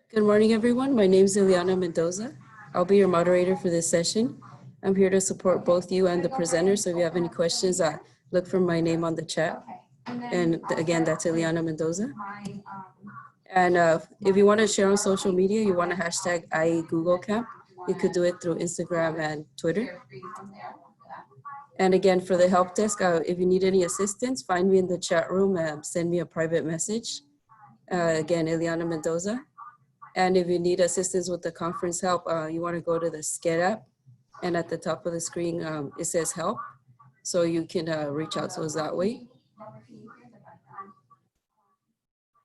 Good morning, everyone. My name is Ileana Mendoza. I'll be your moderator for this session. I'm here to support both you and the presenters. So if you have any questions, look for my name on the chat. And again, that's Ileana Mendoza. And if you want to share on social media, you want to hashtag #IGoogleCamp, you could do it through Instagram and Twitter. And again, for the help desk, if you need any assistance, find me in the chat room and send me a private message. Again, Ileana Mendoza. And if you need assistance with the conference help, you want to go to the SCED app. And at the top of the screen, it says help. So you can reach out to us that way.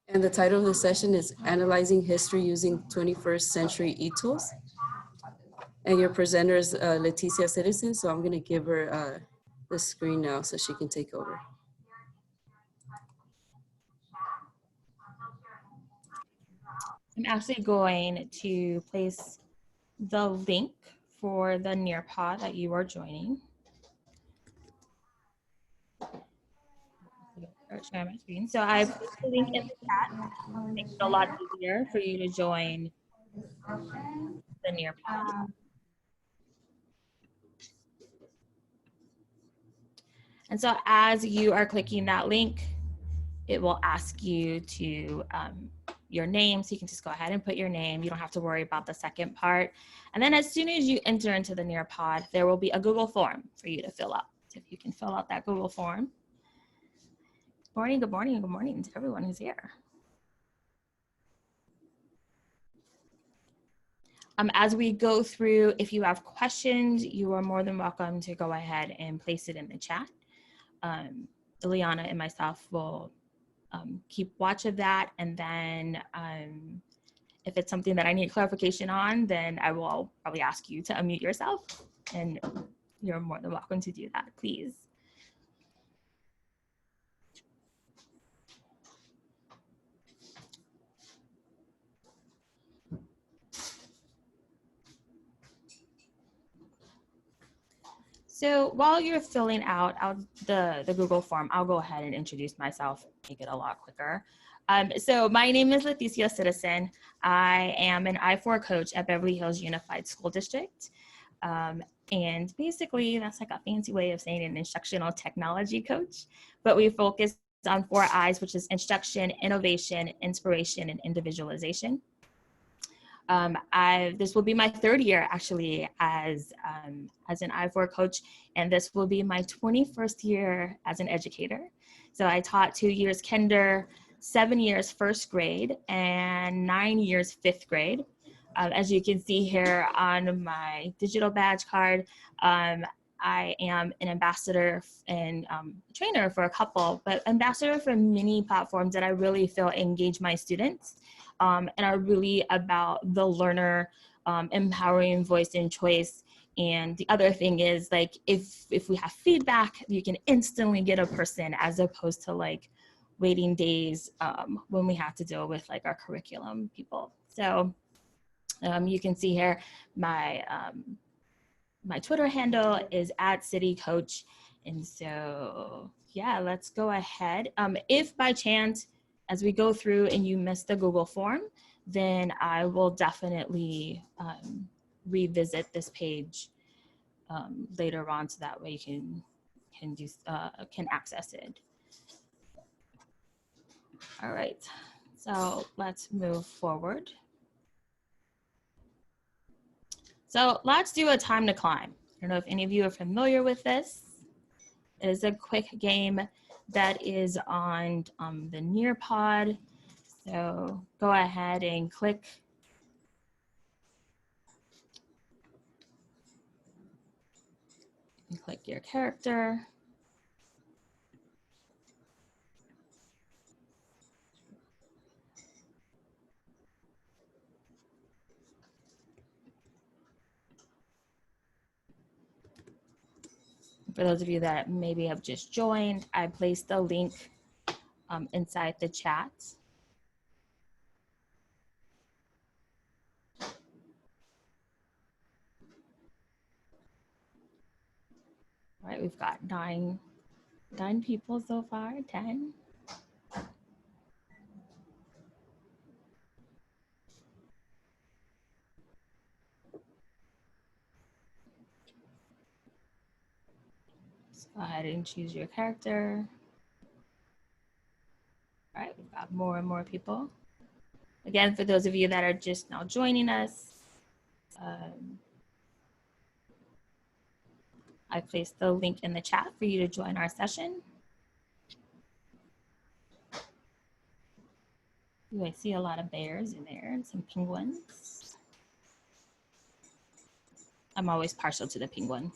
And the title of the session is Analyzing History Using 21st Century Etools. And your presenter is Leticia Citizen. So I'm going to give her the screen now so she can take over. I'm actually going to place the link for the Nearpod that you are joining. Share my screen. So I put the link in the chat. It makes it a lot easier for you to join the Nearpod. And so as you are clicking that link, it will ask you to your name. So you can just go ahead and put your name. You don't have to worry about the second part. And then as soon as you enter into the Nearpod, there will be a Google form for you to fill out. So if you can fill out that Google form. Good morning to everyone who's here. As we go through, if you have questions, you are more than welcome to go ahead and place it in the chat. Ileana and myself will keep watch of that. And then if it's something that I need clarification on, then I will probably ask you to unmute yourself. And you're more than welcome to do that, please. So while you're filling out the Google form, I'll go ahead and introduce myself, make it a lot quicker. So my name is Leticia Citizen. I am an I-4 coach at Beverly Hills Unified School District. And basically that's like a fancy way of saying an instructional technology coach, but we focus on 4 I's, which is instruction, innovation, inspiration, and individualization. This will be my 3rd year actually as an I-4 coach, and this will be my 21st year as an educator. So I taught 2 years kinder, 7 years 1st grade, and 9 years 5th grade. As you can see here on my digital badge card, I am an ambassador and trainer for a couple, but ambassador for many platforms that I really feel engage my students and are really about the learner, empowering voice and choice. And the other thing is, like, if we have feedback, you can instantly get a person, as opposed to like waiting days when we have to deal with like our curriculum people. So you can see here my my Twitter handle is @citycoach. And so, yeah, let's go ahead. If by chance, as we go through and you miss the Google form, then I will definitely revisit this page later on, so that way you can access it. All right, so let's move forward. So let's do a time to climb. I don't know if any of you are familiar with this. It is a quick game that is on the Nearpod. So go ahead and click. And click your character. For those of you that maybe have just joined, I placed the link inside the chat. All right, we've got nine people so far, 10. Go ahead and choose your character. All right, we've got more and more people. Again, for those of you that are just now joining us, I placed the link in the chat for you to join our session. Ooh, I see a lot of bears in there and some penguins. I'm always partial to the penguin.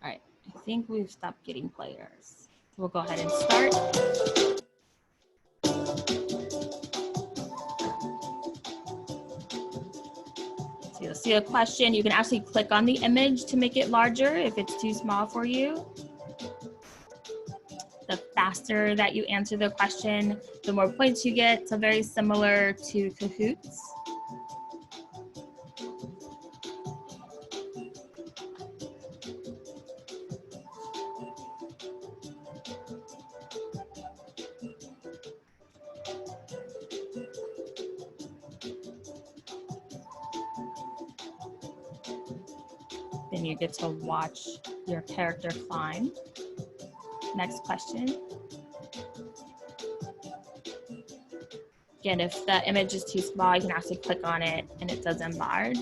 All right, I think we've stopped getting players. So we'll go ahead and start. So you'll see a question. You can actually click on the image to make it larger if it's too small for you. The faster that you answer the question, the more points you get. So very similar to Kahoots. Then you get to watch your character climb. Next question. Again, if the image is too small, you can actually click on it and it does enlarge.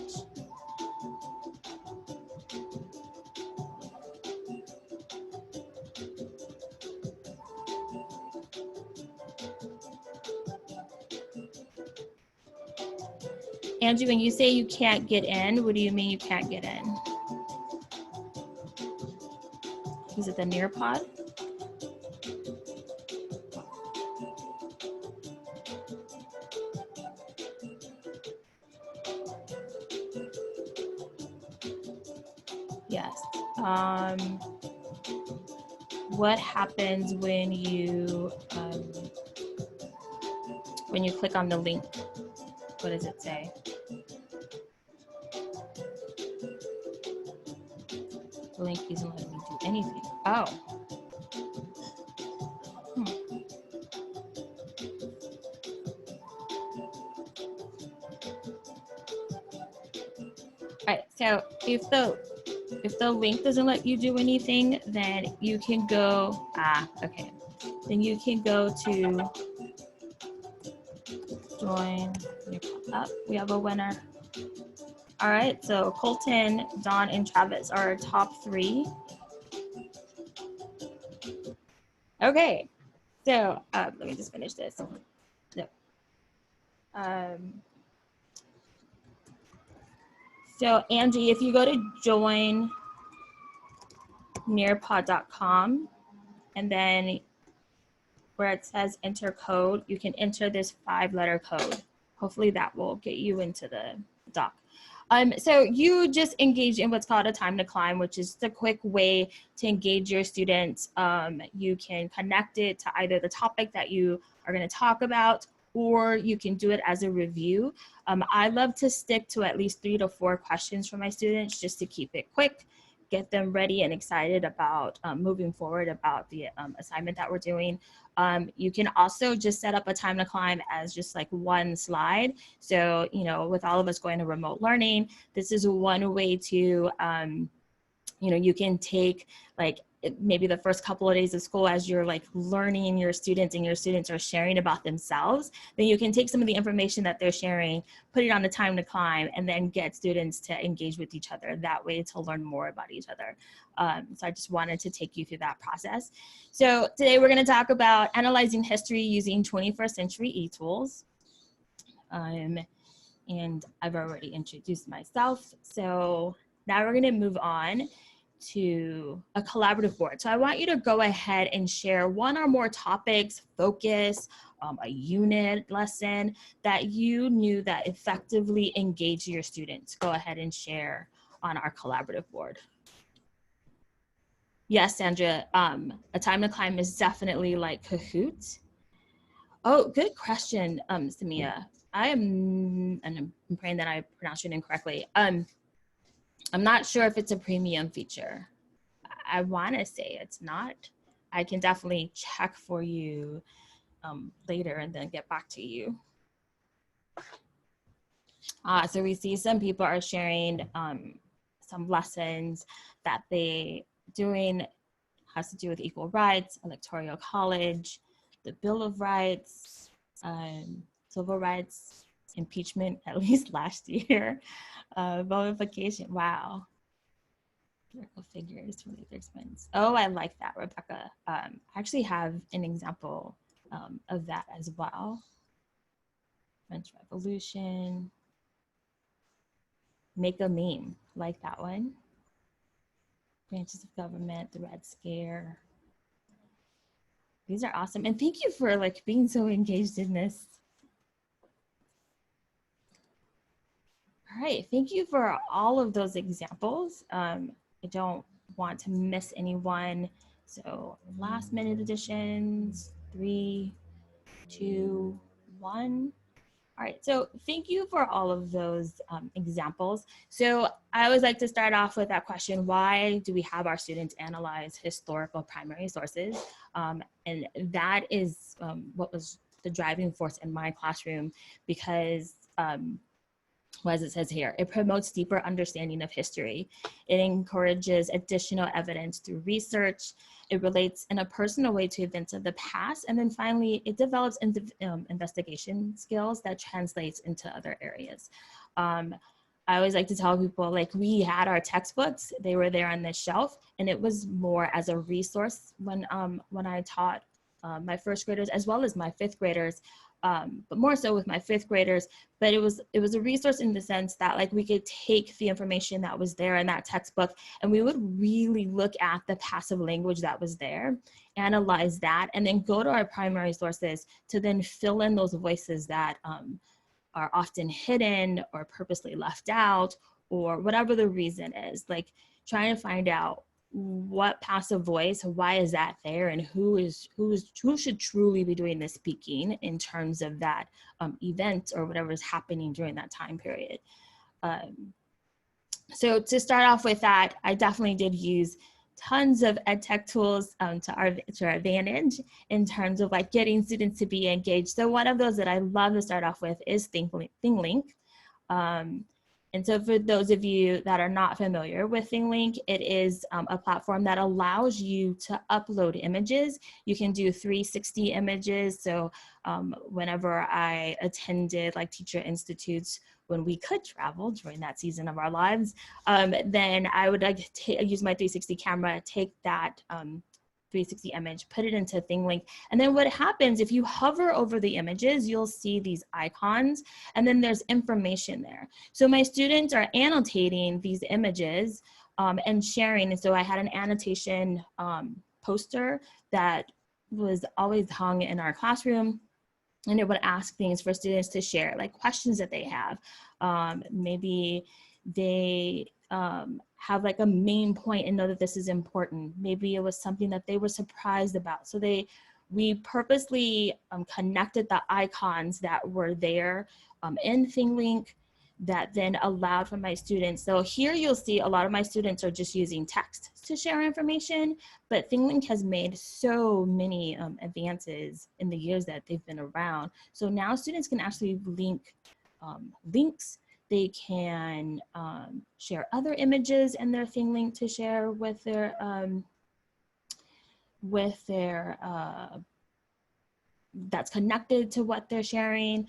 Angie, when you say you can't get in, what do you mean you can't get in? Is it the Nearpod? Yes. What happens when you click on the link? What does it say? The link isn't letting me do anything. Oh. All right, so if the link doesn't let you do anything, then you can go, okay. Then you can go to join your pop-up. We have a winner. All right, so Colton, Don, and Travis are our top 3. Okay, so let me just finish this. So Angie, if you go to join nearpod.com and then where it says enter code, you can enter this 5-letter code. Hopefully that will get you into the doc. So you just engage in what's called a time to climb, which is the quick way to engage your students. You can connect it to either the topic that you are going to talk about, or you can do it as a review. I love to stick to at least 3 to 4 questions for my students just to keep it quick, get them ready and excited about moving forward about the assignment that we're doing. You can also just set up a time to climb as just like one slide. So, you know, with all of us going to remote learning, this is one way to, you know, you can take like maybe the first couple of days of school as you're like learning your students and your students are sharing about themselves, then you can take some of the information that they're sharing, put it on the time to climb, and then get students to engage with each other that way to learn more about each other. So I just wanted to take you through that process. So today we're going to talk about analyzing history using 21st century Etools. And I've already introduced myself. So now we're going to move on to a collaborative board. So I want you to go ahead and share 1 or more topics, focus, a unit lesson that you knew that effectively engaged your students. Go ahead and share on our collaborative board. Yes, Sandra, a time to climb is definitely like Kahoot. Oh, good question, Samia. And I'm praying that I pronounced your name correctly. I'm not sure if it's a premium feature. I want to say it's not. I can definitely check for you later and then get back to you. So we see some people are sharing some lessons that they doing has to do with equal rights, electoral college, the Bill of Rights, civil rights, impeachment, at least last year, vilification. Wow. Political figures relate their expense. Oh, I like that, Rebecca. I actually have an example of that as well. French Revolution. Make a meme, like that one. Branches of government, the Red Scare. These are awesome. And thank you for like being so engaged in this. All right, thank you for all of those examples. I don't want to miss anyone. So last minute additions, 3, 2, 1. All right, so thank you for all of those examples. So I always like to start off with that question, why do we have our students analyze historical primary sources? And that is what was the driving force in my classroom, because as it says here, it promotes deeper understanding of history. It encourages additional evidence through research. It relates in a personal way to events of the past. And then finally, it develops investigation skills that translates into other areas. I always like to tell people, like, we had our textbooks, they were there on the shelf, and it was more as a resource when I taught my first graders as well as my fifth graders. But more so with my fifth graders, but it was a resource in the sense that like we could take the information that was there in that textbook and we would really look at the passive language that was there, analyze that, and then go to our primary sources to then fill in those voices that are often hidden or purposely left out, or whatever the reason is, like trying to find out what passive voice, why is that there, and who should truly be doing the speaking in terms of that event or whatever is happening during that time period. So to start off with that, I definitely did use tons of ed tech tools to our advantage in terms of like getting students to be engaged. So one of those that I love to start off with is ThingLink. And so for those of you that are not familiar with ThingLink, it is a platform that allows you to upload images. You can do 360 images. So whenever I attended like teacher institutes, when we could travel during that season of our lives, then I would like use my 360 camera, take that 360 image, put it into ThingLink. And then what happens, if you hover over the images, you'll see these icons, and then there's information there. So my students are annotating these images and sharing. And so I had an annotation poster that was always hung in our classroom, and it would ask things for students to share, like questions that they have. Maybe they have like a main point and know that this is important. Maybe it was something that they were surprised about. So we purposely connected the icons that were there in ThingLink that then allowed for my students. So here you'll see a lot of my students are just using text to share information, but ThingLink has made so many advances in the years that they've been around. So now students can actually link links. They can share other images in their ThingLink to share with their that's connected to what they're sharing.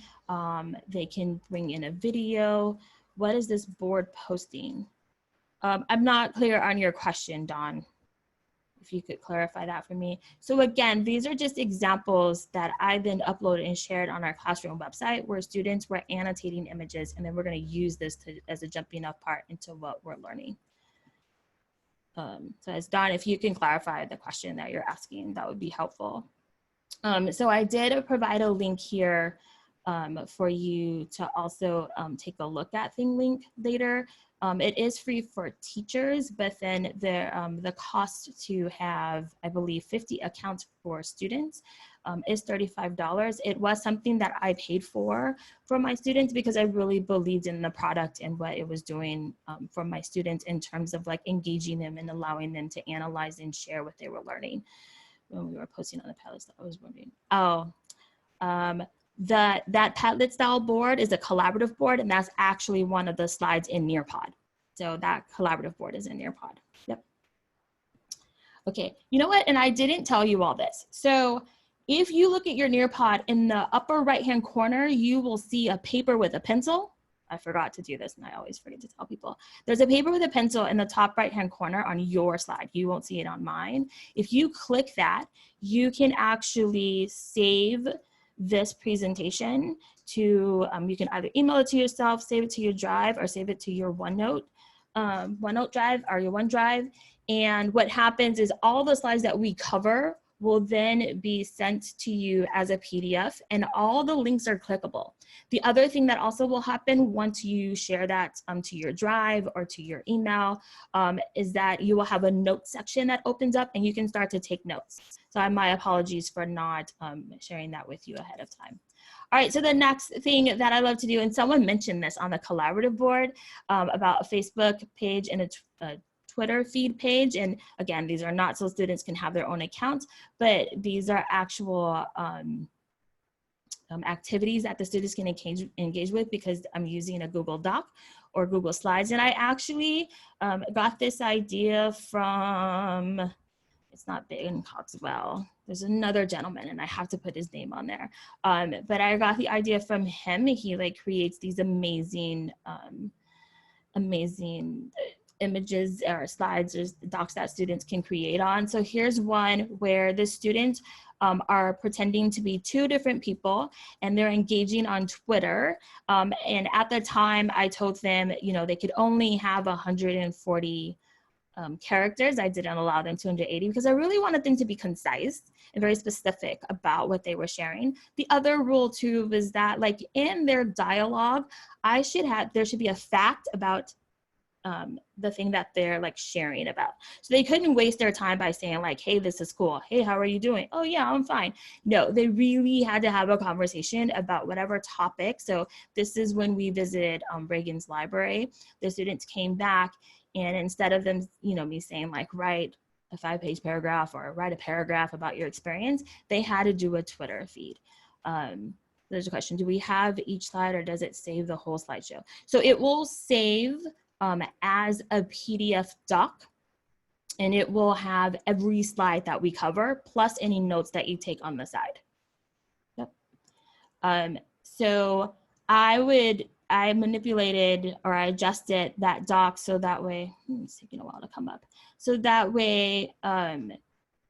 They can bring in a video. What is this board posting? I'm not clear on your question, Dawn. If you could clarify that for me. So again, these are just examples that I then uploaded and shared on our classroom website where students were annotating images, and then we're going to use this as a jumping off part into what we're learning. So as Dawn, if you can clarify the question that you're asking, that would be helpful. So I did provide a link here for you to also take a look at ThingLink later. It is free for teachers, but then the cost to have, I believe, 50 accounts for students is $35. It was something that I paid for my students because I really believed in the product and what it was doing for my students in terms of like engaging them and allowing them to analyze and share what they were learning. When we were posting on the Padlet, I was wondering, that Padlet style board is a collaborative board, and that's actually one of the slides in Nearpod. So that collaborative board is in Nearpod. Yep. Okay, you know what? And I didn't tell you all this. So if you look at your Nearpod, in the upper right-hand corner, you will see a paper with a pencil. I forgot to do this, and I always forget to tell people. There's a paper with a pencil in the top right-hand corner on your slide. You won't see it on mine. If you click that, you can actually save this presentation to, you can either email it to yourself, save it to your drive, or save it to your OneNote drive or your OneDrive. And what happens is all the slides that we cover will then be sent to you as a PDF, and all the links are clickable. The other thing that also will happen once you share that to your drive or to your email is that you will have a note section that opens up, and you can start to take notes. So my apologies for not sharing that with you ahead of time. All right, so the next thing that I love to do, and someone mentioned this on the collaborative board about a Facebook page and a Twitter feed page. And again, these are not so students can have their own accounts, but these are actual activities that the students can engage with, because I'm using a Google Doc or Google Slides. And I actually got this idea from, it's not big in Coxwell. There's another gentleman, and I have to put his name on there. But I got the idea from him. He like creates these amazing, amazing images or slides or docs that students can create on. So here's one where the students are pretending to be two different people, and they're engaging on Twitter. And at the time I told them, you know, they could only have 140 characters. I didn't allow them 280 because I really wanted them to be concise and very specific about what they were sharing. The other rule too was that, like, in their dialogue, there should be a fact about the thing that they're like sharing about. So they couldn't waste their time by saying like, hey, this is cool. Hey, how are you doing? Oh yeah, I'm fine. No, they really had to have a conversation about whatever topic. So this is when we visited Reagan's library. The students came back, and instead of them, you know, me saying like, write a 5-page paragraph or write a paragraph about your experience, they had to do a Twitter feed. There's a question, do we have each slide, or does it save the whole slideshow? So it will save as a PDF doc, and it will have every slide that we cover plus any notes that you take on the side. Yep. So I manipulated, or I adjusted that doc so that way, it's taking a while to come up. So that way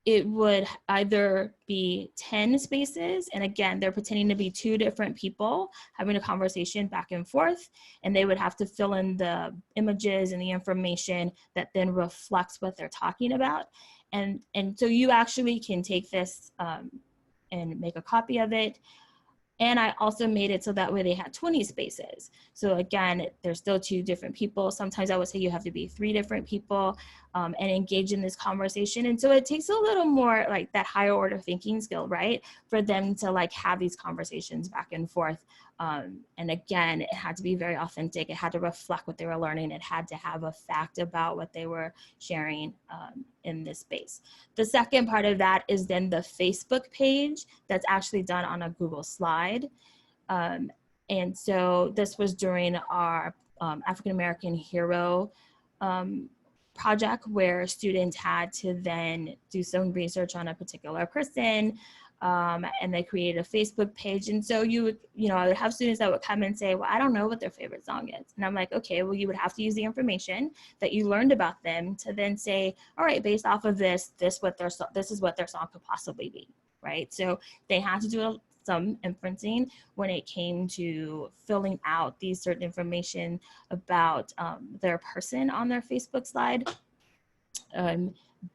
it would either be 10 spaces, and again, they're pretending to be two different people having a conversation back and forth, and they would have to fill in the images and the information that then reflects what they're talking about. And so you actually can take this and make a copy of it. And I also made it so that way they had 20 spaces. So again, there's still two different people. Sometimes I would say you have to be 3 different people and engage in this conversation. And so it takes a little more like that higher order thinking skill, right? For them to like have these conversations back and forth. And again, it had to be very authentic. It had to reflect what they were learning. It had to have a fact about what they were sharing in this space. The second part of that is then the Facebook page that's actually done on a Google slide. And so this was during our African American Hero project, where students had to then do some research on a particular person, and they created a Facebook page. And so I would have students that would come and say, well, I don't know what their favorite song is. And I'm like, okay, well, you would have to use the information that you learned about them to then say, all right, based off of this is what their song could possibly be, right? So they had to do some inferencing when it came to filling out these certain information about their person on their Facebook slide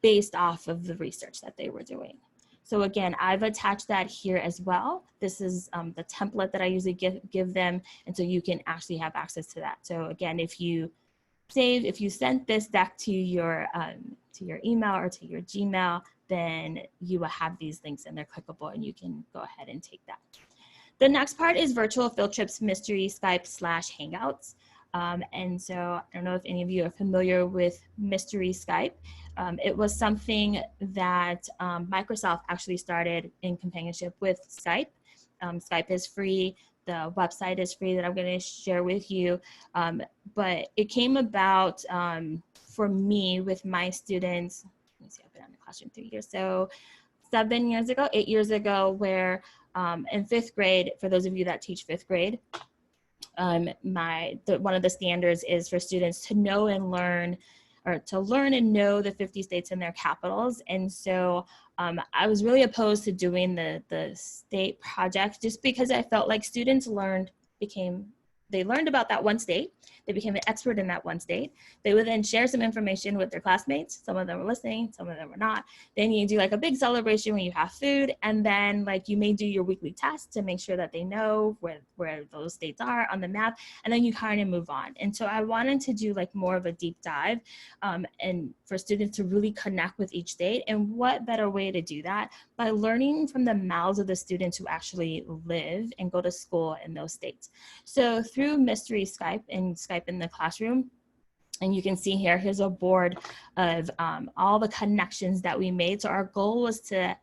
based off of the research that they were doing. So again, I've attached that here as well. This is the template that I usually give them, and so you can actually have access to that. So again, if you sent this back to your email or to your Gmail, then you will have these links and they're clickable, and you can go ahead and take that. The next part is virtual field trips, mystery Skype / Hangouts. And so I don't know if any of you are familiar with mystery Skype. It was something that Microsoft actually started in companionship with Skype. Skype is free. The website is free that I'm going to share with you. But it came about for me with my students. Let me see, I've been in the classroom 3 years. So 8 years ago, where in 5th grade, for those of you that teach 5th grade, one of the standards is for students to know and learn, or to learn and know the 50 states and their capitals. And so I was really opposed to doing the state project, just because I felt like students they learned about that one state. They became an expert in that one state. They would then share some information with their classmates. Some of them were listening, some of them were not. Then you do like a big celebration when you have food, and then like you may do your weekly test to make sure that they know where those states are on the map, and then you kind of move on. And so I wanted to do like more of a deep dive and for students to really connect with each state. And what better way to do that by learning from the mouths of the students who actually live and go to school in those states. So through Mystery Skype and Skype in the Classroom, and you can see here, here's a board of all the connections that we made. So our goal was to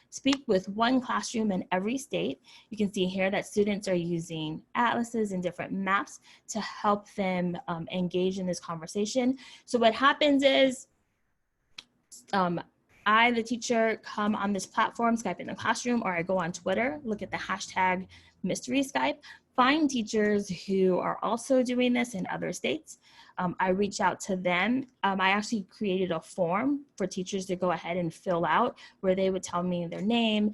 speak with one classroom in every state. You can see here that students are using atlases and different maps to help them engage in this conversation. So what happens is I, the teacher, come on this platform, Skype in the Classroom, or I go on Twitter, look at the hashtag Mystery Skype, find teachers who are also doing this in other states. I reach out to them. I actually created a form for teachers to go ahead and fill out, where they would tell me their name,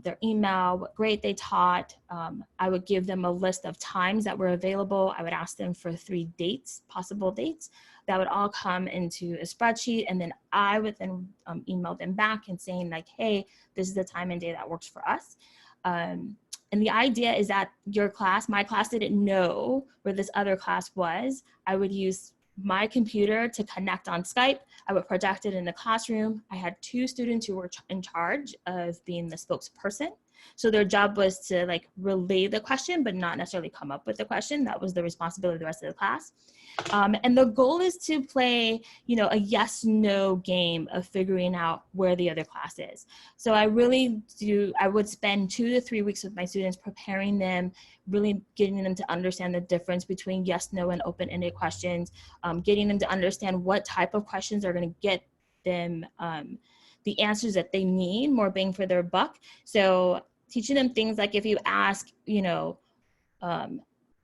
their email, what grade they taught. I would give them a list of times that were available. I would ask them for 3 dates, possible dates. That would all come into a spreadsheet, and then I would then email them back and saying like, hey, this is the time and day that works for us. And the idea is that my class didn't know where this other class was. I would use my computer to connect on Skype. I would project it in the classroom. I had 2 students who were in charge of being the spokesperson. So their job was to like relay the question, but not necessarily come up with the question. That was the responsibility of the rest of the class. And the goal is to play, a yes/no game of figuring out where the other class is. So I would spend 2 to 3 weeks with my students, preparing them, really getting them to understand the difference between yes, no, and open-ended questions, getting them to understand what type of questions are going to get them the answers that they need, more bang for their buck. So teaching them things like, if you ask,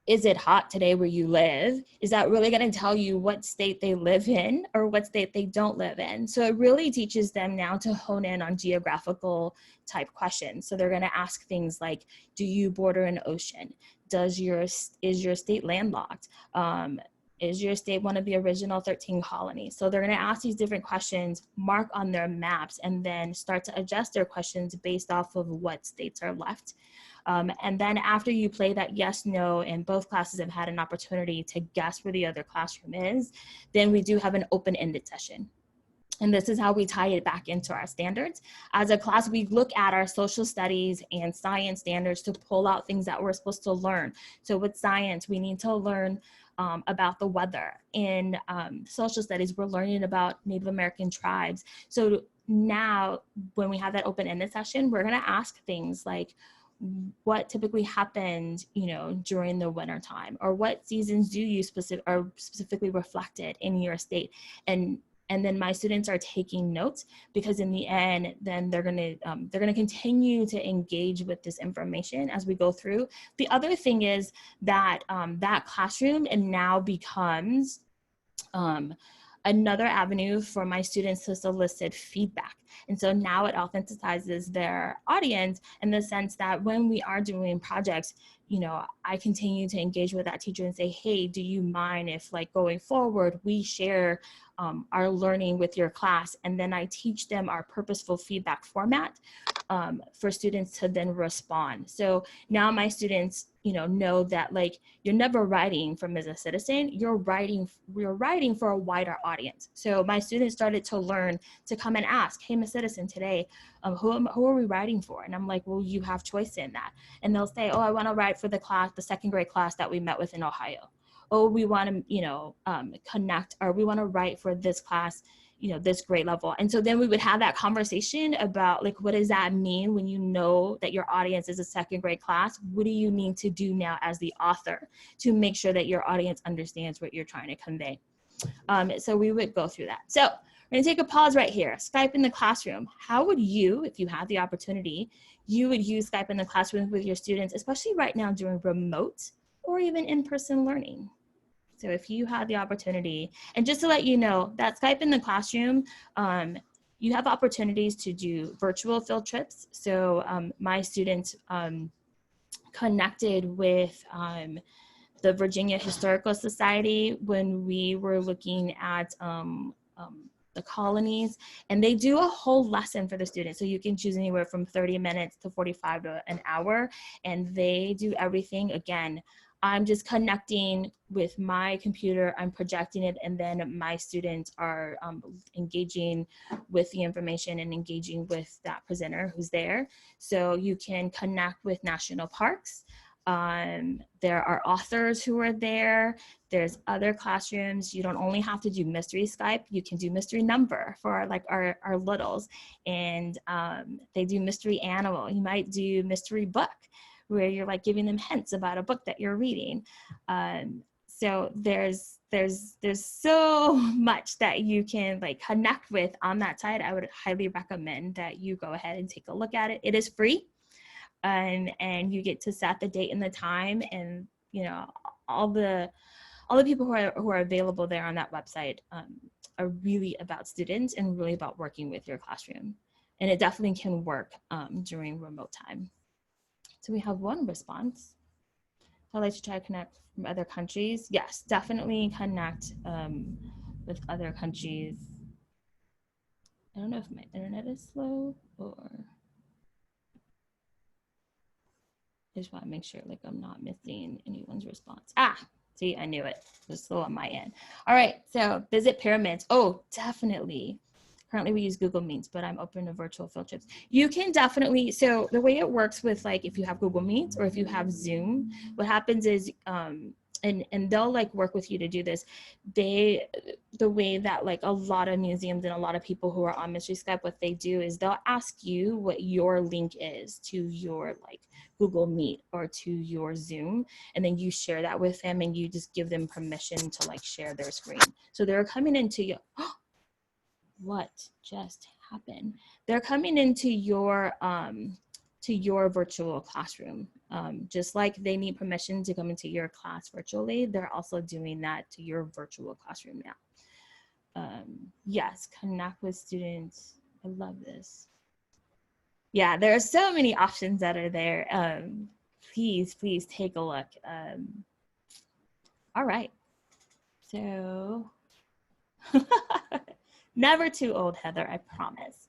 is it hot today where you live? Is that really going to tell you what state they live in or what state they don't live in? So it really teaches them now to hone in on geographical type questions. So they're going to ask things like, do you border an ocean? Is your state landlocked? Is your state one of the original 13 colonies? So they're going to ask these different questions, mark on their maps, and then start to adjust their questions based off of what states are left. And then after you play that yes, no, and both classes have had an opportunity to guess where the other classroom is, then we do have an open-ended session. And this is how we tie it back into our standards. As a class, we look at our social studies and science standards to pull out things that we're supposed to learn. So with science, we need to learn about the weather. In social studies, we're learning about Native American tribes. So now when we have that open-ended session, we're gonna ask things like, what typically happens, during the winter time, or what seasons do you specifically reflected in your state? And then my students are taking notes, because in the end, then they're gonna continue to engage with this information as we go through. The other thing is that that classroom and now becomes another avenue for my students to solicit feedback. And so now it authenticizes their audience in the sense that when we are doing projects, I continue to engage with that teacher and say, hey, do you mind if like going forward, we share our learning with your class? And then I teach them our purposeful feedback format for students to then respond. So now my students, know that like, you're never writing from as a citizen, we're writing for a wider audience. So my students started to learn to come and ask, hey, Miss Citizen, today, who are we writing for? And I'm like, well, you have choice in that. And they'll say, oh, I want to write for the 2nd grade class that we met with in Ohio. Oh, we want to, connect, or we want to write for this class, this grade level. And so then we would have that conversation about like, what does that mean when you know that your audience is a second grade class? What do you need to do now as the author to make sure that your audience understands what you're trying to convey? So we would go through that. So we're gonna take a pause right here. Skype in the classroom. How would you, if you had the opportunity, you would use Skype in the classroom with your students, especially right now during remote or even in-person learning? So if you had the opportunity, and just to let you know, that Skype in the classroom, you have opportunities to do virtual field trips. So my students connected with the Virginia Historical Society when we were looking at the colonies, and they do a whole lesson for the students. So you can choose anywhere from 30 minutes to 45 to an hour, and they do everything. Again, I'm just connecting with my computer, I'm projecting it, and then my students are engaging with the information and engaging with that presenter who's there. So you can connect with national parks. There are authors who are there. There's other classrooms. You don't only have to do mystery Skype, you can do mystery number for like our littles, and they do mystery animal. You might do mystery book, where you're like giving them hints about a book that you're reading. So there's so much that you can like connect with on that side. I would highly recommend that you go ahead and take a look at it. It is free, and you get to set the date and the time, and all the people who are available there on that website are really about students and really about working with your classroom. And it definitely can work during remote time. So we have one response. I'd like to try to connect from other countries. Yes, definitely connect with other countries. I don't know if my internet is slow or I just want to make sure like I'm not missing anyone's response. See, I knew it. It was slow on my end. All right, so visit pyramids. Oh, definitely. Currently we use Google Meets, but I'm open to virtual field trips. You can definitely, so the way it works with like, if you have Google Meets or if you have Zoom, what happens is, and they'll like work with you to do this. The way that like a lot of museums and a lot of people who are on Mystery Skype, what they do is they'll ask you what your link is to your like Google Meet or to your Zoom, and then you share that with them and you just give them permission to like share their screen. So they're coming into your, what just happened? They're coming into your virtual classroom. Just like they need permission to come into your class virtually, they're also doing that to your virtual classroom now. Yes, connect with students. I love this. Yeah, there are so many options that are there. Please take a look. All right, so never too old, Heather, I promise.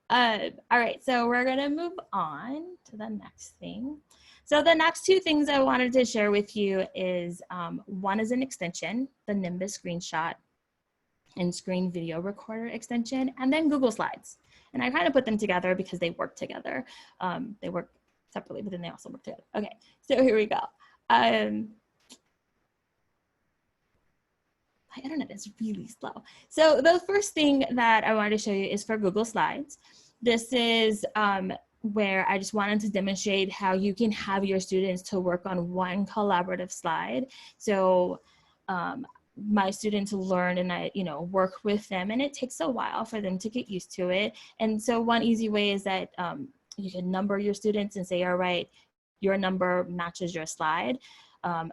All right, so we're gonna move on to the next thing. So the next two things I wanted to share with you is one is an extension, the Nimbus screenshot and screen video recorder extension, and then Google Slides. And I kind of put them together because they work together. They work separately, but then they also work together. Okay, so here we go. My internet is really slow. So the first thing that I wanted to show you is for Google Slides. This is where I just wanted to demonstrate how you can have your students to work on one collaborative slide. So my students learn and I, work with them, and it takes a while for them to get used to it. And so one easy way is that you can number your students and say, all right, your number matches your slide.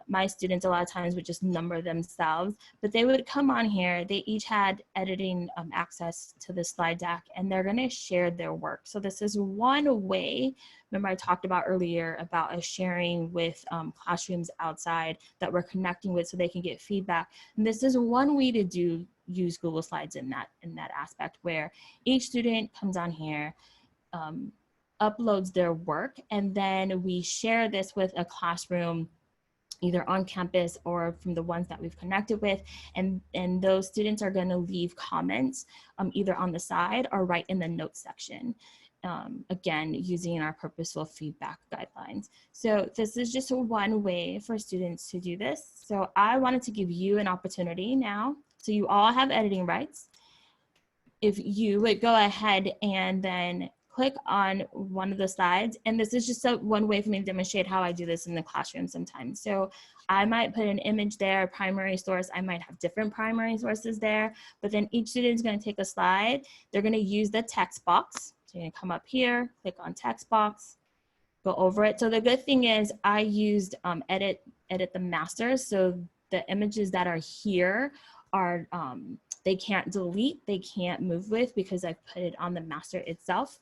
My students a lot of times would just number themselves, but they would come on here. They each had editing access to the slide deck, and they're going to share their work. So this is one way. Remember I talked about earlier about us sharing with classrooms outside that we're connecting with so they can get feedback. And this is one way to use Google Slides in that aspect, where each student comes on here, uploads their work, and then we share this with a classroom either on campus or from the ones that we've connected with. And those students are going to leave comments either on the side or right in the notes section. Again, using our purposeful feedback guidelines. So this is just one way for students to do this. So I wanted to give you an opportunity now. So you all have editing rights. if you would go ahead and then click on one of the slides, and this is just one way for me to demonstrate how I do this in the classroom sometimes. So I might put an image there, primary source. I might have different primary sources there, but then each student is going to take a slide. They're going to use the text box. So you're going to come up here, click on text box, go over it. So the good thing is I used edit the master. So the images that are here are, they can't delete, they can't move with, because I've put it on the master itself.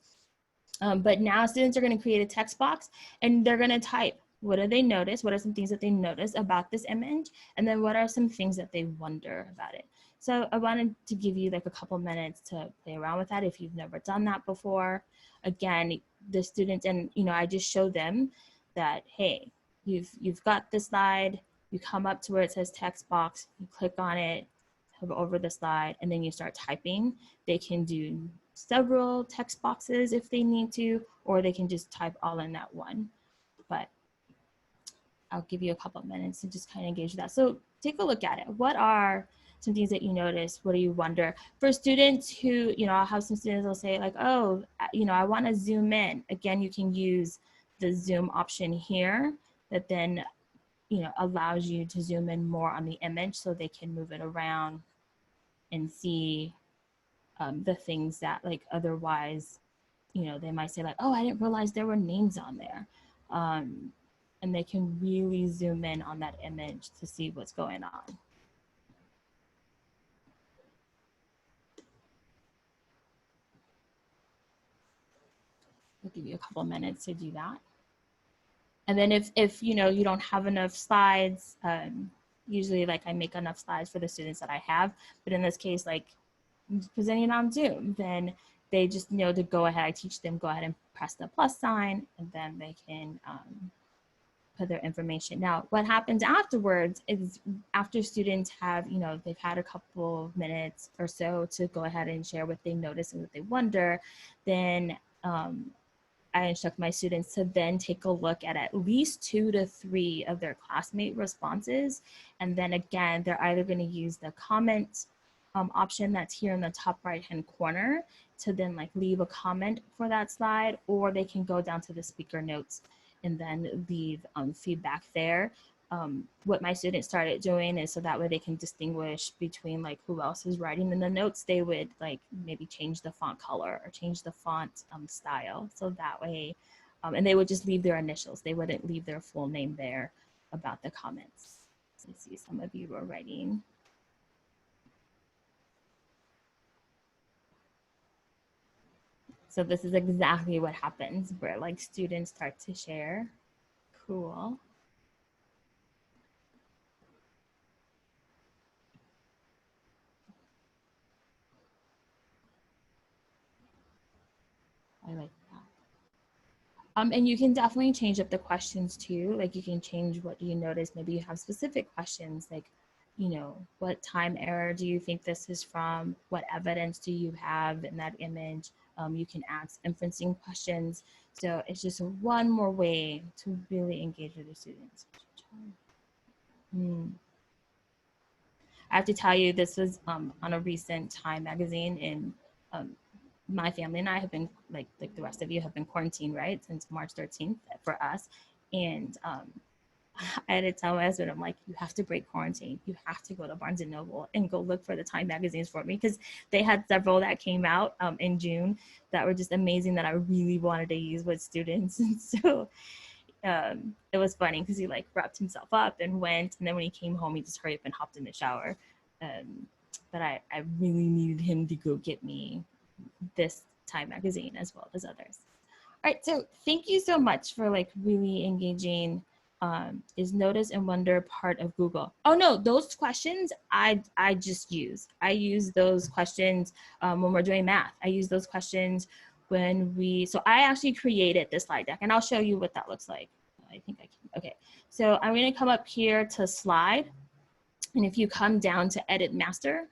But now students are going to create a text box and they're going to type, what do they notice? What are some things that they notice about this image? And then what are some things that they wonder about it? So I wanted to give you like a couple minutes to play around with that if you've never done that before. Again, the students, and I just show them that, hey, you've got this slide, you come up to where it says text box, you click on it, hover over the slide, and then you start typing. They can do several text boxes if they need to, or they can just type all in that one. But I'll give you a couple of minutes to just kind of engage with that. So take a look at it. What are some things that you notice? What do you wonder? For students who, I'll have some students will say like, oh, I want to zoom in. Again, you can use the zoom option here that then, allows you to zoom in more on the image so they can move it around and see the things that like otherwise, they might say like, oh, I didn't realize there were names on there. And they can really zoom in on that image to see what's going on. I'll give you a couple minutes to do that. And then if you don't have enough slides, usually like I make enough slides for the students that I have, but in this case, like presenting on Zoom, then they just know to go ahead. I teach them, go ahead and press the plus sign, and then they can put their information. Now, what happens afterwards is after students have, they've had a couple of minutes or so to go ahead and share what they notice and what they wonder, then I instruct my students to then take a look at least 2 to 3 of their classmate responses. And then again, they're either going to use the comment option that's here in the top right-hand corner to then like leave a comment for that slide, or they can go down to the speaker notes and then leave feedback there. What my students started doing is so that way they can distinguish between like who else is writing in the notes, they would like maybe change the font color or change the font style. So that way, and they would just leave their initials. They wouldn't leave their full name there about the comments. So I see some of you are writing. So this is exactly what happens where like students start to share. Cool. I like that. And you can definitely change up the questions too. Like you can change what do you notice. Maybe you have specific questions like, what time era do you think this is from? What evidence do you have in that image? You can ask inferencing questions. So it's just one more way to really engage with the students. I have to tell you, this was on a recent Time magazine, and my family and I have been, like the rest of you, have been quarantined, right, since March 13th for us. And I had to tell my husband, I'm like, you have to break quarantine. You have to go to Barnes & Noble and go look for the Time magazines for me, because they had several that came out in June that were just amazing that I really wanted to use with students. And so it was funny because he like wrapped himself up and went, and then when he came home, he just hurried up and hopped in the shower. But I really needed him to go get me this Time magazine as well as others. All right, so thank you so much for like really engaging. Is notice and wonder part of Google? Oh no, those questions I just use. I use those questions when we're doing math. I use those questions when so I actually created this slide deck, and I'll show you what that looks like. I think I can, okay. So I'm gonna come up here to slide, and if you come down to edit master,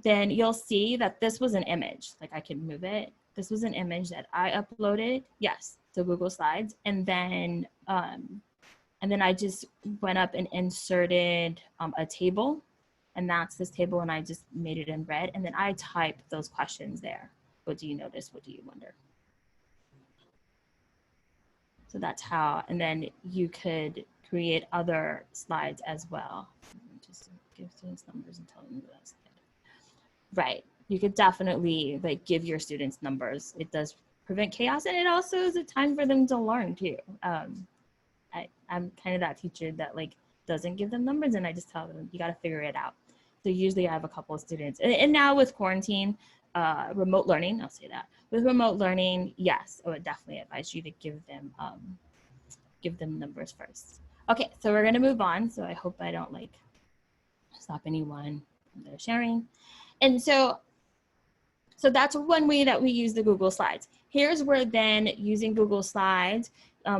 then you'll see that this was an image. Like I can move it. This was an image that I uploaded, yes, to Google Slides, and then I just went up and inserted a table And that's this table, and I just made it in red. And then I type those questions there. What do you notice? What do you wonder? So that's how, and then you could create other slides as well. Just give students numbers and tell them what else. Right. You could definitely like give your students numbers. It does prevent chaos, and it also is a time for them to learn too. I'm kind of that teacher that like doesn't give them numbers, and I just tell them you got to figure it out. So usually I have a couple of students, and now with quarantine, remote learning, I'll say that with remote learning, yes, I would definitely advise you to give them numbers first. Okay, so we're gonna move on. So I hope I don't like stop anyone from their sharing. And so that's one way that we use the Google Slides. Here's where then using Google Slides,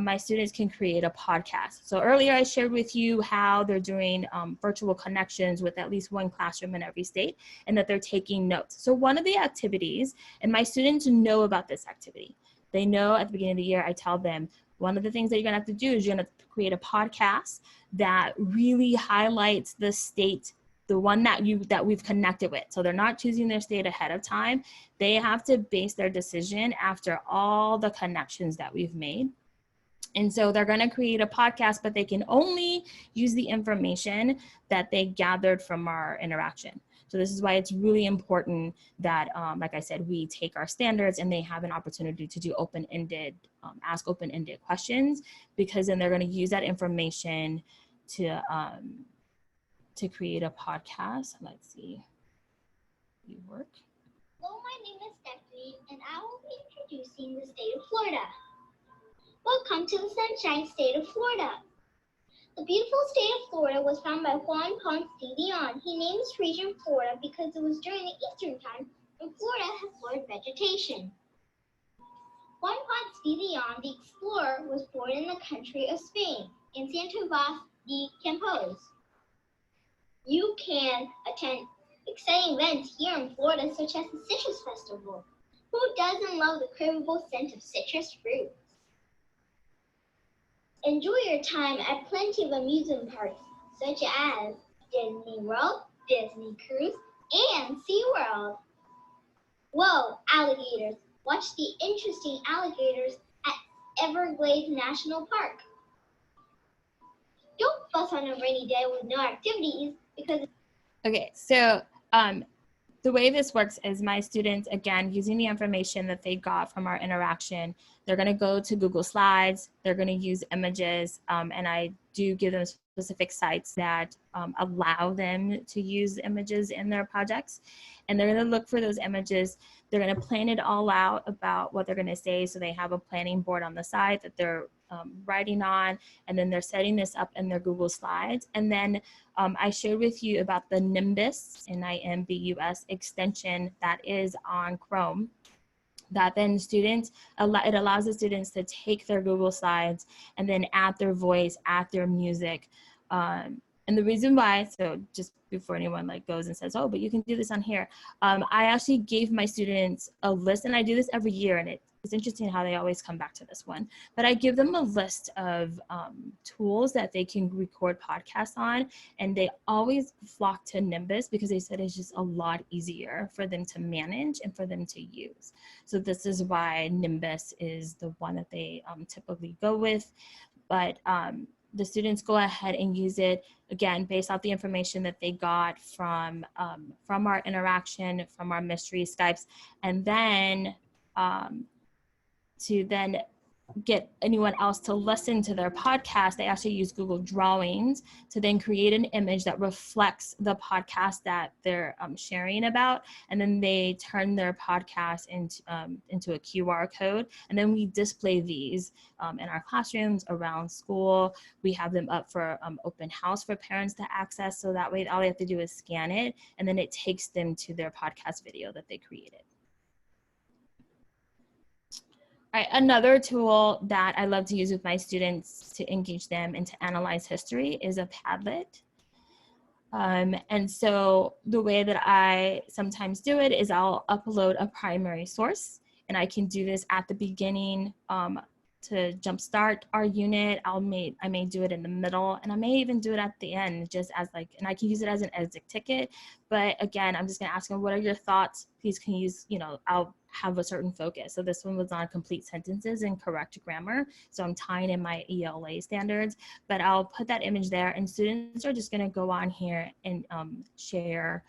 my students can create a podcast. So earlier I shared with you how they're doing virtual connections with at least one classroom in every state, and that they're taking notes. So one of the activities, and my students know about this activity. They know at the beginning of the year, I tell them, one of the things that you're gonna have to do is you're gonna create a podcast that really highlights the state, the one that we've connected with. So they're not choosing their state ahead of time. They have to base their decision after all the connections that we've made. And so they're going to create a podcast, but they can only use the information that they gathered from our interaction. So this is why it's really important that, like I said, we take our standards and they have an opportunity to do open-ended, ask open-ended questions, because then they're going to use that information to create a podcast. Let's see. You work. Hello, my name is Stephanie, and I will be introducing the state of Florida. Welcome to the Sunshine State of Florida. The beautiful state of Florida was founded by Juan Ponce de Leon. He named this region Florida because it was during the Eastern time when Florida had florid vegetation. Juan Ponce de Leon, the explorer, was born in the country of Spain, in Santo Tomás de Campos. You can attend exciting events here in Florida, such as the Citrus Festival. Who doesn't love the craveable scent of citrus fruits? Enjoy your time at plenty of amusement parks, such as Disney World, Disney Cruise, and SeaWorld. Whoa, alligators! Watch the interesting alligators at Everglades National Park. Don't fuss on a rainy day with no activities, because Okay, so the way this works is my students, again, using the information that they got from our interaction, they're going to go to Google Slides, they're going to use images, and I do give them specific sites that allow them to use images in their projects. And they're going to look for those images. They're going to plan it all out about what they're going to say. So they have a planning board on the side that they're writing on, and then they're setting this up in their Google Slides. And then I shared with you about the Nimbus, Nimbus extension that is on Chrome, that then students, it allows the students to take their Google Slides and then add their voice, add their music. And the reason why, so just before anyone like goes and says, oh, but you can do this on here. I actually gave my students a list, and I do this every year, and it's interesting how they always come back to this one, but I give them a list of tools that they can record podcasts on, and they always flock to Nimbus because they said it's just a lot easier for them to manage and for them to use. So this is why Nimbus is the one that they typically go with. But the students go ahead and use it, again, based off the information that they got from our interaction, from our mystery Skypes, and then to then get anyone else to listen to their podcast, they actually use Google Drawings to then create an image that reflects the podcast that they're sharing about. And then they turn their podcast into a QR code. And then we display these in our classrooms, around school. We have them up for open house for parents to access. So that way, all they have to do is scan it, and then it takes them to their podcast video that they created. All right, another tool that I love to use with my students to engage them and to analyze history is a Padlet. And so the way that I sometimes do it is I'll upload a primary source, and I can do this at the beginning to jumpstart our unit. I may do it in the middle, and I may even do it at the end, just as like, and I can use it as an exit ticket. But again, I'm just gonna ask them, what are your thoughts? Please can use, I'll have a certain focus. So this one was on complete sentences and correct grammar. So I'm tying in my ELA standards, but I'll put that image there, and students are just gonna go on here and share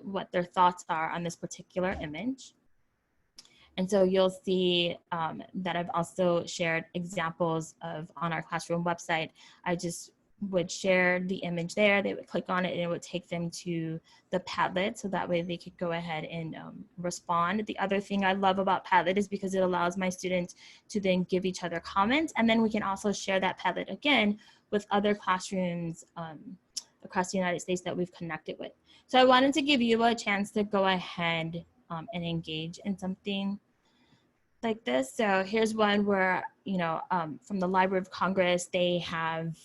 what their thoughts are on this particular image. And so you'll see that I've also shared examples of on our classroom website. I just would share the image there. They would click on it and it would take them to the Padlet. So that way they could go ahead and respond. The other thing I love about Padlet is because it allows my students to then give each other comments. And then we can also share that Padlet again with other classrooms across the United States that we've connected with. So I wanted to give you a chance to go ahead and engage in something like this. So here's one where, from the Library of Congress, they have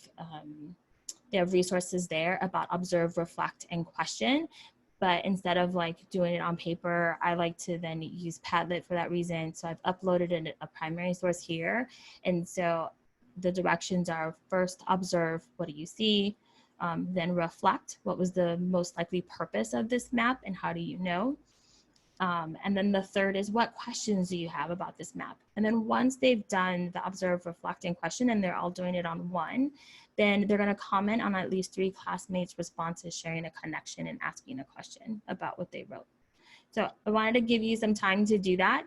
resources there about observe, reflect, and question. But instead of like doing it on paper, I like to then use Padlet for that reason. So I've uploaded a primary source here. And so the directions are: first, observe, what do you see? Then reflect, what was the most likely purpose of this map and how do you know? And then the third is, what questions do you have about this map? And then once they've done the observe, reflect, and question, and they're all doing it on one, then they're going to comment on at least 3 classmates' responses, sharing a connection and asking a question about what they wrote. So I wanted to give you some time to do that.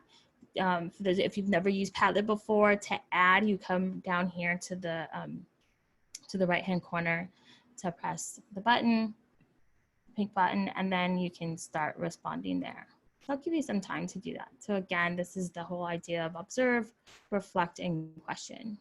For those, if you've never used Padlet before, to add, you come down here to the right-hand corner to press the button, pink button, and then you can start responding there. So I'll give you some time to do that. So again, this is the whole idea of observe, reflect, and question.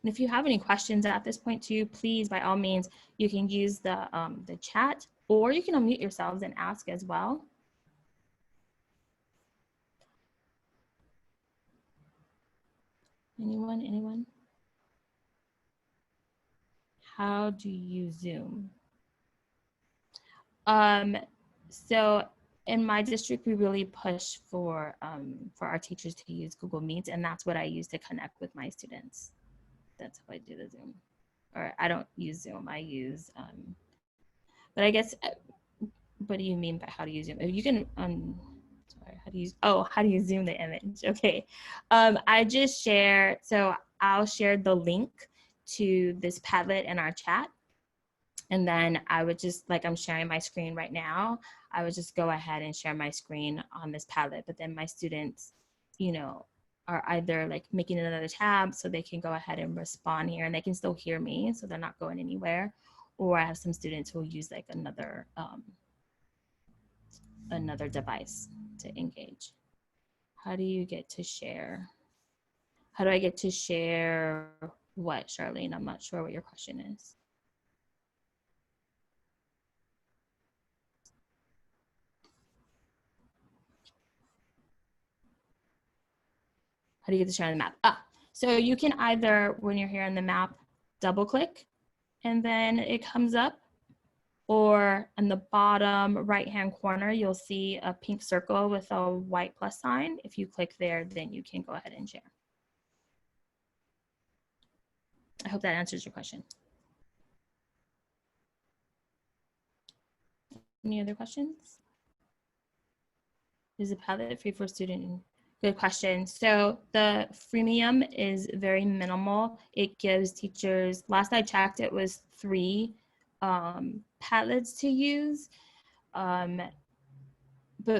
And if you have any questions at this point too, please, by all means, you can use the chat, or you can unmute yourselves and ask as well. Anyone? How do you Zoom? So in my district, we really push for our teachers to use Google Meets, and that's what I use to connect with my students. That's how I do the Zoom. Or I don't use Zoom, I use, but I guess, what do you mean by how to use Zoom? You can, sorry, how do you Zoom the image? Okay, I just share, so I'll share the link to this Padlet in our chat. And then I would just, like I'm sharing my screen right now, I would just go ahead and share my screen on this Padlet. But then my students, are either like making another tab so they can go ahead and respond here, and they can still hear me, so they're not going anywhere. Or I have some students who will use like another device to engage. How do you get to share? How do I get to share what, Charlene? I'm not sure what your question is. How do you get to share on the map? So you can either, when you're here on the map, double click and then it comes up, or in the bottom right-hand corner, you'll see a pink circle with a white plus sign. If you click there, then you can go ahead and share. I hope that answers your question. Any other questions? Is the Padlet free for student? Good question. So the freemium is very minimal. It gives teachers, last I checked, it was 3 Padlets to use. But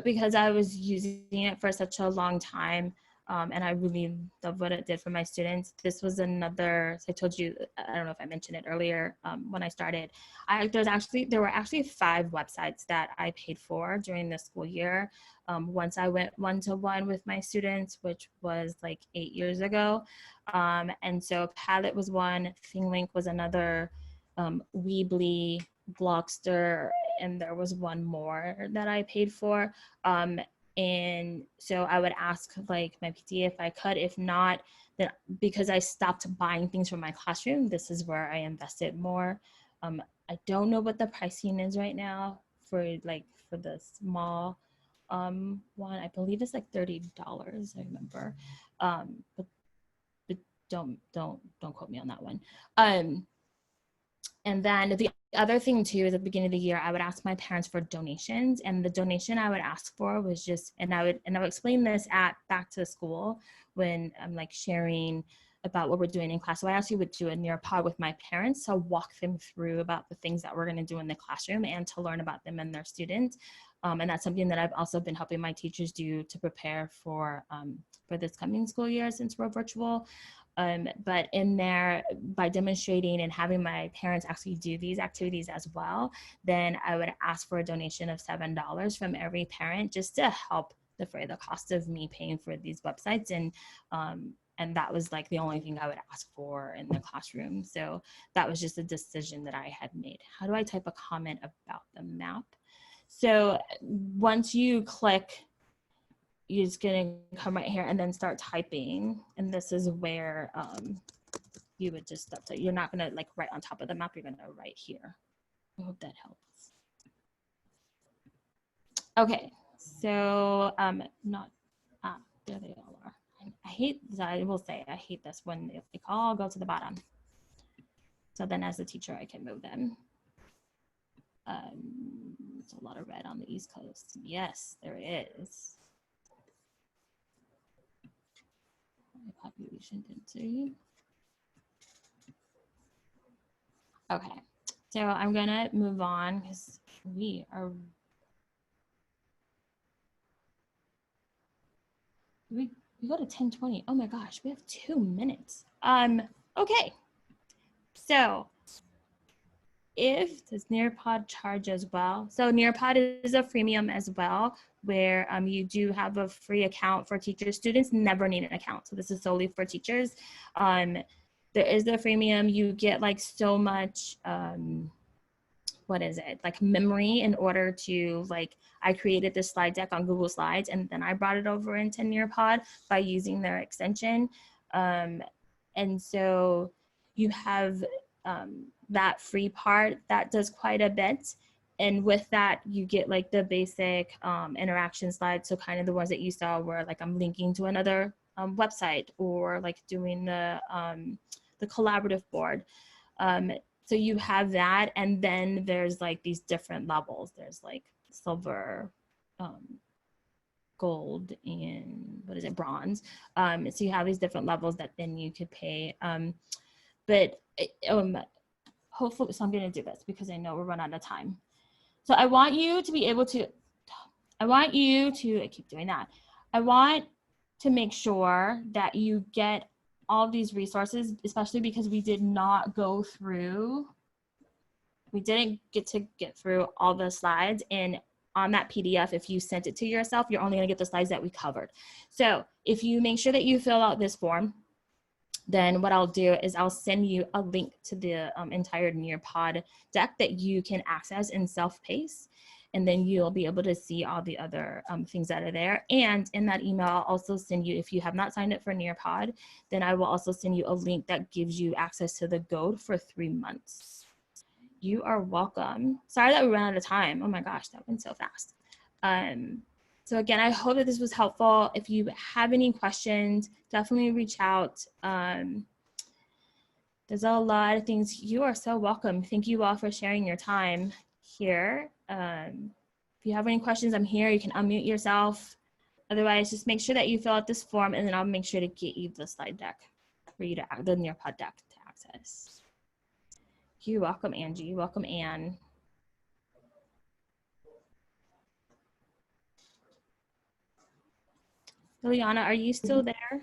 because I was using it for such a long time, and I really love what it did for my students, this was another, so I told you, I don't know if I mentioned it earlier when I started, there were actually 5 websites that I paid for during the school year. Once I went one-to-one with my students, which was like 8 years ago. And so Padlet was one, ThingLink was another, Weebly, Blockster, and there was one more that I paid for. And so I would ask like my PTA if I could. If not, then because I stopped buying things for my classroom, this is where I invested more. I don't know what the pricing is right now for the small one. I believe it's like $30, I remember. But don't quote me on that one. And then the other thing too is at the beginning of the year, I would ask my parents for donations, and the donation I would ask for was just, and I would explain this at back to school when I'm like sharing about what we're doing in class. So I actually would do a Nearpod with my parents to walk them through about the things that we're going to do in the classroom and to learn about them and their students. And that's something that I've also been helping my teachers do to prepare for this coming school year since we're virtual. But in there, by demonstrating and having my parents actually do these activities as well, then I would ask for a donation of $7 from every parent just to help defray the cost of me paying for these websites. And that was like the only thing I would ask for in the classroom. So that was just a decision that I had made. How do I type a comment about the map? So once you click, you're just gonna come right here and then start typing. And this is where you would just stop. So you're not gonna like right on top of the map, you're gonna write here. I hope that helps. Okay, so there they all are. I hate, I will say, I hate this when they like all go to the bottom. So then as a teacher, I can move them. There's a lot of red on the East Coast. Yes, there is. My population density. Okay, so I'm gonna move on because we go to 10:20. Oh my gosh, we have 2 minutes. Okay, so does Nearpod charge as well? So Nearpod is a freemium as well, where you do have a free account for teachers. Students never need an account, so this is solely for teachers. There is the freemium. You get like so much, what is it, like memory in order to like, I created this slide deck on Google Slides and then I brought it over into Nearpod by using their extension. And so you have that free part that does quite a bit. And with that, you get like the basic interaction slides. So kind of the ones that you saw where like I'm linking to another website or like doing the collaborative board. So you have that, and then there's like these different levels. There's like silver, gold, and what is it, bronze. So you have these different levels that then you could pay. Hopefully, so I'm gonna do this because I know we're running out of time. So I want you to be able to, I keep doing that. I want to make sure that you get all of these resources, especially because we didn't get through all the slides. And on that PDF, if you sent it to yourself, you're only gonna get the slides that we covered. So if you make sure that you fill out this form, then what I'll do is I'll send you a link to the entire Nearpod deck that you can access in self-paced. And then you'll be able to see all the other things that are there. And in that email, I'll also send you, if you have not signed up for Nearpod, then I will also send you a link that gives you access to the Gold for 3 months. You are welcome. Sorry that we ran out of time. Oh my gosh, that went so fast. So again, I hope that this was helpful. If you have any questions, definitely reach out. There's a lot of things. You are so welcome. Thank you all for sharing your time here. If you have any questions, I'm here. You can unmute yourself. Otherwise, just make sure that you fill out this form, and then I'll make sure to get you the slide deck for you to, the Nearpod deck to access. You're welcome, Angie. You're welcome, Anne. Liliana, are you still there?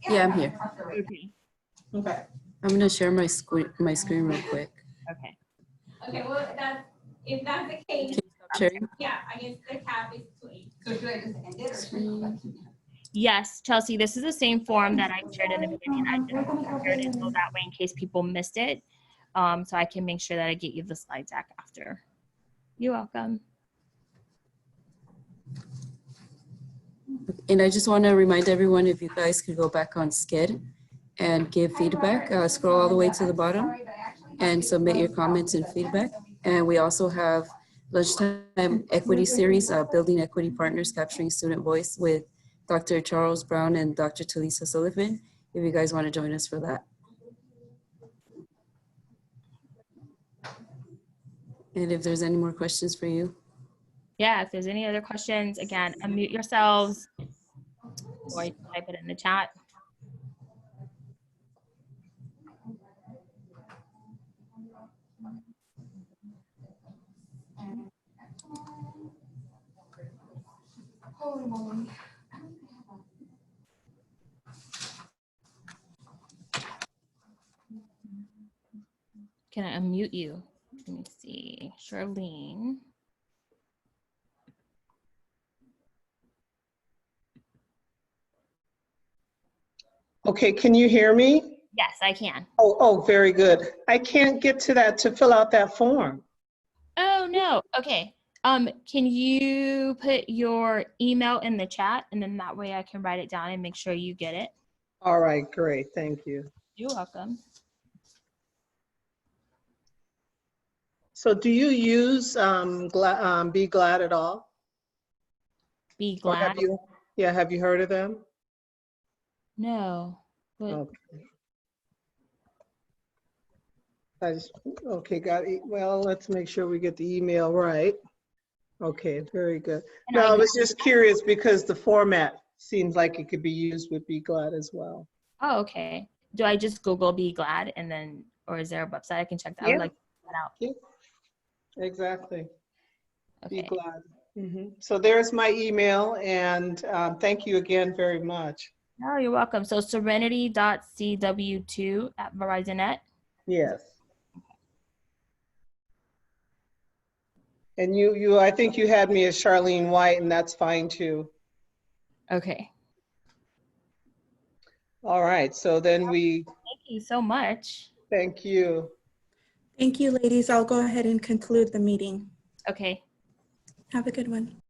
Yeah, I'm here. Okay. Okay. I'm gonna share my screen real quick. Okay. Okay, well, if that's the case, Can you stop sharing? yeah, I guess the cap is 280. So should I just end it or should I? Yes, Chelsea, this is the same form that I shared in the beginning. I just shared it so that way in case people missed it. So I can make sure that I get you the slide deck after. You're welcome. And I just want to remind everyone, if you guys could go back on Skid and give feedback, scroll all the way to the bottom. and submit your comments and feedback. And we also have lunchtime equity series, Building Equity Partners, Capturing Student Voice with Dr. Charles Brown and Dr. Talisa Sullivan, if you guys want to join us for that. And if there's any more questions for you. Yeah, if there's any other questions, again, unmute yourselves or you can type it in the chat. Can I unmute you? Let me see, Charlene. Okay, can you hear me? Yes, I can. Oh, very good. I can't get to that to fill out that form. Oh, no. Okay. Can you put your email in the chat and then that way I can write it down and make sure you get it? All right, great, thank you. You're welcome. So do you use Be Glad at all? Be Or have glad. you, yeah, have you heard of them? No. But Okay. Okay, got it. Well, let's make sure we get the email right. Okay, very good. No, I was just curious because the format seems like it could be used with Be Glad as well. Oh, okay. Do I just Google Be Glad and then, or is there a website I can check that? I would like to check that out. Yeah, exactly. Be Okay. Glad. So there's my email, and thank you again very much. No, you're welcome. So serenity.cw2@verizon.net. Yes. And I think you had me as Charlene White, and that's fine too. Okay. All right, so then Thank you so much. thank you. Thank you, ladies. I'll go ahead and conclude the meeting. Okay. Have a good one.